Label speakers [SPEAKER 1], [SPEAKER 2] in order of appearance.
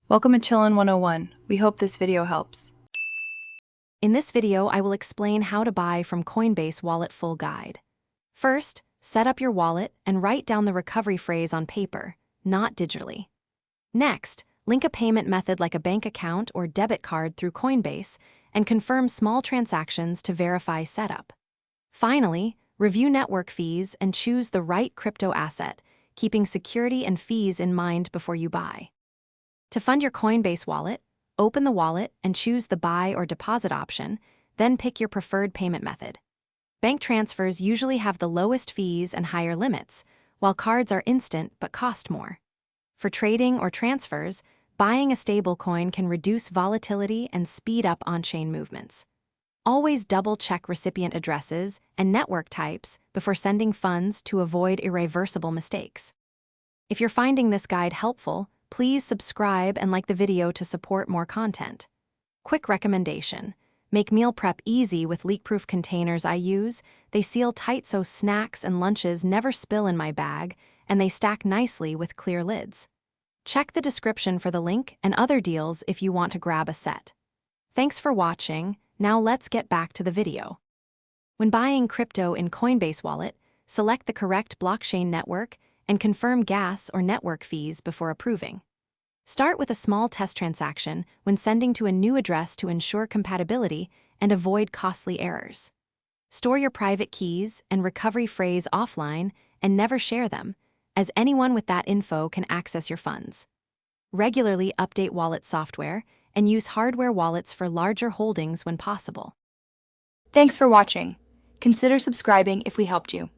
[SPEAKER 1] Welcome to Chillin' 101. We hope this video helps.
[SPEAKER 2] In this video, I will explain how to buy from Coinbase Wallet full guide. First, set up your wallet and write down the recovery phrase on paper, not digitally. Next, link a payment method like a bank account or debit card through Coinbase and confirm small transactions to verify setup. Finally, review network fees and choose the right crypto asset, keeping security and fees in mind before you buy. To fund your Coinbase wallet, open the wallet and choose the buy or deposit option, then pick your preferred payment method. Bank transfers usually have the lowest fees and higher limits, while cards are instant but cost more. For trading or transfers, buying a stablecoin can reduce volatility and speed up on-chain movements. Always double-check recipient addresses and network types before sending funds to avoid irreversible mistakes. If you're finding this guide helpful, please subscribe and like the video to support more content. Quick recommendation: make meal prep easy with leak-proof containers I use. They seal tight so snacks and lunches never spill in my bag, and they stack nicely with clear lids. Check the description for the link and other deals if you want to grab a set. Thanks for watching. Now let's get back to the video. When buying crypto in Coinbase Wallet, select the correct blockchain network and confirm gas or network fees before approving. Start with a small test transaction when sending to a new address to ensure compatibility and avoid costly errors. Store your private keys and recovery phrase offline and never share them, as anyone with that info can access your funds. Regularly update wallet software and use hardware wallets for larger holdings when possible.
[SPEAKER 3] Thanks for watching. Consider subscribing if we helped you.